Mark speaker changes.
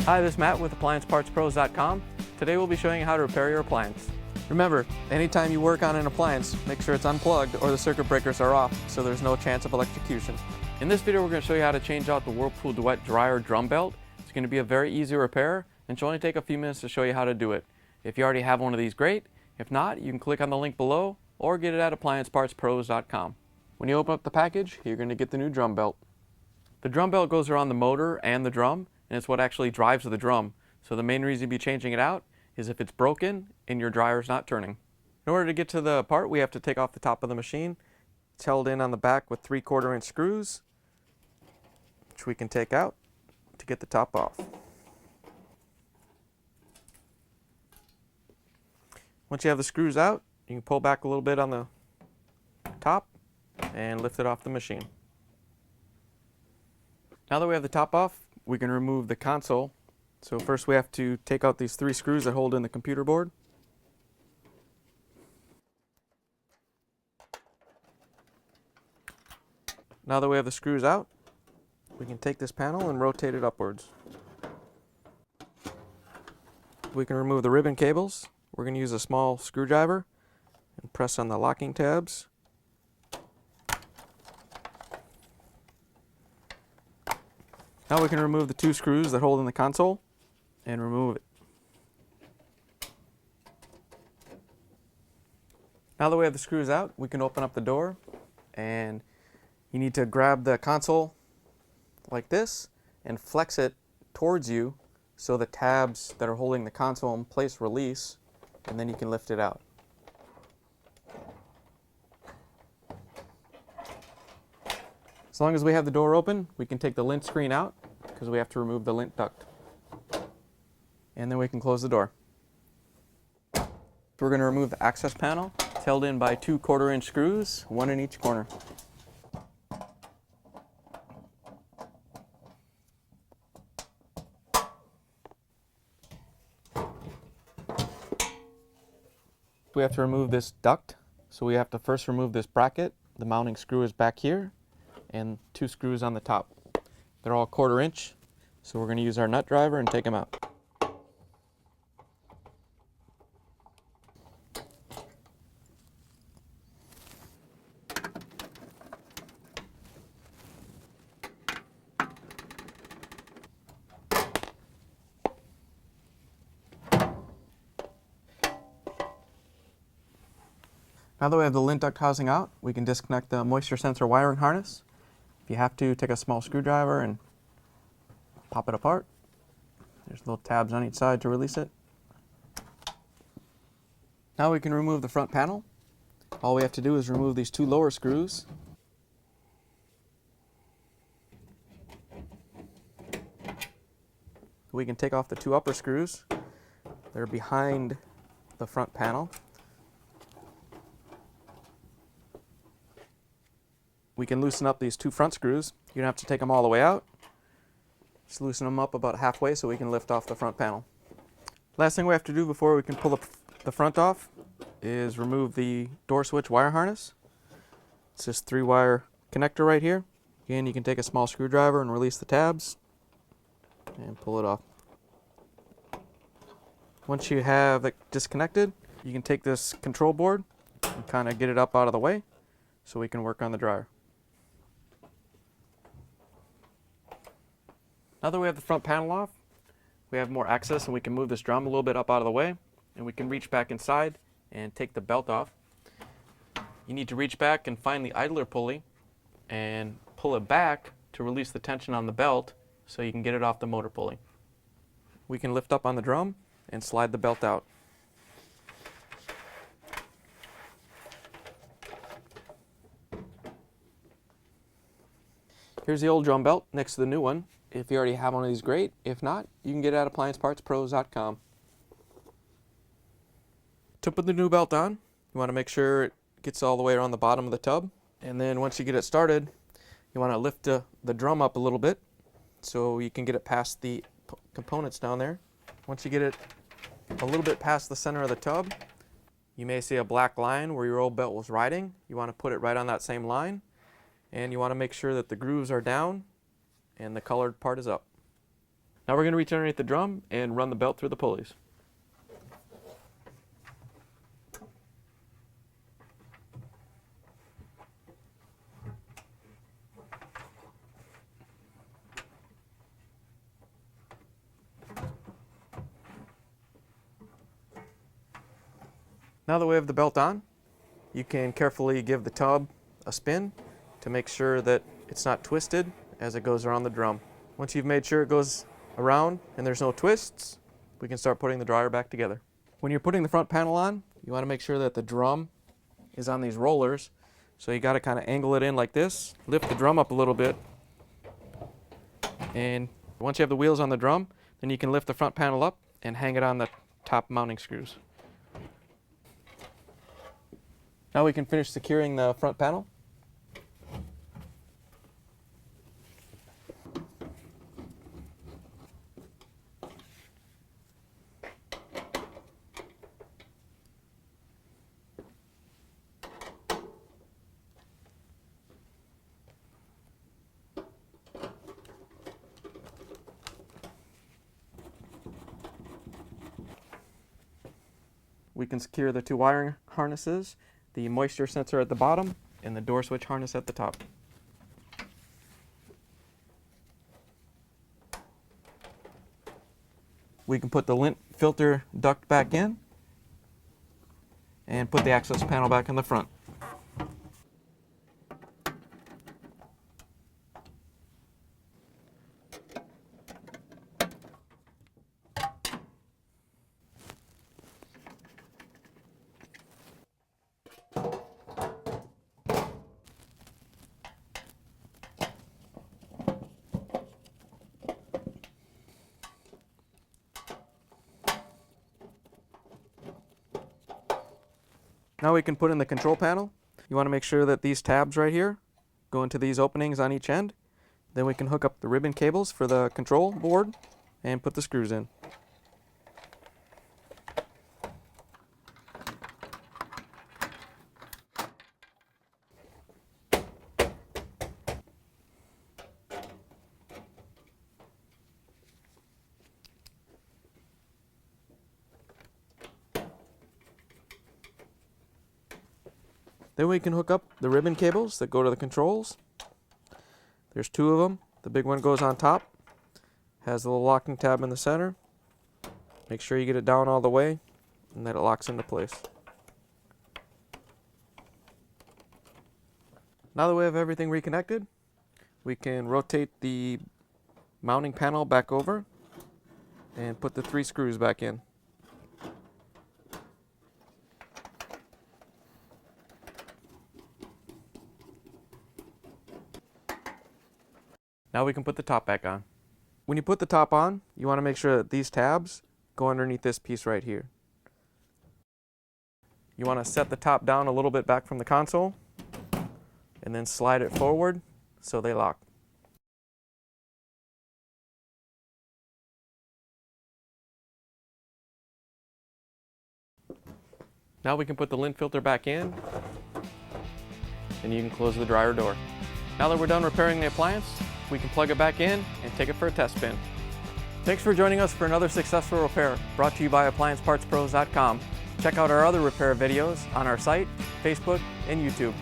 Speaker 1: Hi, this is Matt with AppliancePartsPros.com. Today we'll be showing you how to repair your appliance. Remember, anytime you work on an appliance, make sure it's unplugged or the circuit breakers are off so there's no chance of electrocution. In this video we're going to show you how to change out the Whirlpool Duet dryer drum belt. It's going to be a very easy repair and should only take a few minutes to show you how to do it. If you already have one of these, great. If not, you can click on the link below or get it at AppliancePartsPros.com. When you open up the package, you're going to get the new drum belt. The drum belt goes around the motor and the drum, and it's what actually drives the drum. So the main reason you'd be changing it out is if it's broken and your dryer's not turning. In order to get to the part, we have to take off the top of the machine. It's held in on the back with 3/4 inch screws, which we can take out to get the top off. Once you have the screws out, you can pull back a little bit on the top and lift it off the machine. Now that we have the top off, we can remove the console. So first we have to take out these 3 screws that hold in the computer board. Now that we have the screws out, we can take this panel and rotate it upwards. We can remove the ribbon cables. We're going to use a small screwdriver and press on the locking tabs. Now we can remove the 2 screws that hold in the console and remove it. Now that we have the screws out, we can open up the door, and you need to grab the console like this and flex it towards you so the tabs that are holding the console in place release, and then you can lift it out. As long as we have the door open, we can take the lint screen out because we have to remove the lint duct. And then we can close the door. We're going to remove the access panel. It's held in by 2 1/4 inch screws, 1 in each corner. We have to remove this duct, so we have to first remove this bracket. The mounting screw is back here, and 2 screws on the top. They're all 1/4 inch, so we're going to use our nut driver and take them out. Now that we have the lint duct housing out, we can disconnect the moisture sensor wiring harness. If you have to, take a small screwdriver and pop it apart. There's little tabs on each side to release it. Now we can remove the front panel. All we have to do is remove these 2 lower screws. We can take off the 2 upper screws. They're behind the front panel. We can loosen up these 2 front screws. You don't have to take them all the way out. Just loosen them up about halfway so we can lift off the front panel. Last thing we have to do before we can pull the front off is remove the door switch wire harness. It's this 3-wire connector right here. Again, you can take a small screwdriver and release the tabs and pull it off. Once you have it disconnected, you can take this control board and kind of get it up out of the way so we can work on the dryer. Now that we have the front panel off, we have more access and we can move this drum a little bit up out of the way, and we can reach back inside and take the belt off. You need to reach back and find the idler pulley and pull it back to release the tension on the belt so you can get it off the motor pulley. We can lift up on the drum and slide the belt out. Here's the old drum belt next to the new one. If you already have one of these, great. If not, you can get it at AppliancePartsPros.com. To put the new belt on, you want to make sure it gets all the way around the bottom of the tub. And then once you get it started, you want to lift the drum up a little bit so you can get it past the components down there. Once you get it a little bit past the center of the tub, you may see a black line where your old belt was riding. You want to put it right on that same line, and you want to make sure that the grooves are down and the colored part is up. Now we're going to reach underneath the drum and run the belt through the pulleys. Now that we have the belt on, you can carefully give the tub a spin to make sure that it's not twisted as it goes around the drum. Once you've made sure it goes around and there's no twists, we can start putting the dryer back together. When you're putting the front panel on, you want to make sure that the drum is on these rollers. So you got to kind of angle it in like this, lift the drum up a little bit, and once you have the wheels on the drum, then you can lift the front panel up and hang it on the top mounting screws. Now we can finish securing the front panel. We can secure the two wiring harnesses, the moisture sensor at the bottom, and the door switch harness at the top. We can put the lint filter duct back in and put the access panel back in the front. Now we can put in the control panel. You want to make sure that these tabs right here go into these openings on each end. Then we can hook up the ribbon cables for the control board and put the screws in. Then we can hook up the ribbon cables that go to the controls. There's two of them. The big one goes on top, has a little locking tab in the center. Make sure you get it down all the way and that it locks into place. Now that we have everything reconnected, we can rotate the mounting panel back over and put the 3 screws back in. Now we can put the top back on. When you put the top on, you want to make sure that these tabs go underneath this piece right here. You want to set the top down a little bit back from the console and then slide it forward so they lock. Now we can put the lint filter back in and you can close the dryer door. Now that we're done repairing the appliance, we can plug it back in and take it for a test spin. Thanks for joining us for another successful repair brought to you by AppliancePartsPros.com. Check out our other repair videos on our site, Facebook, and YouTube.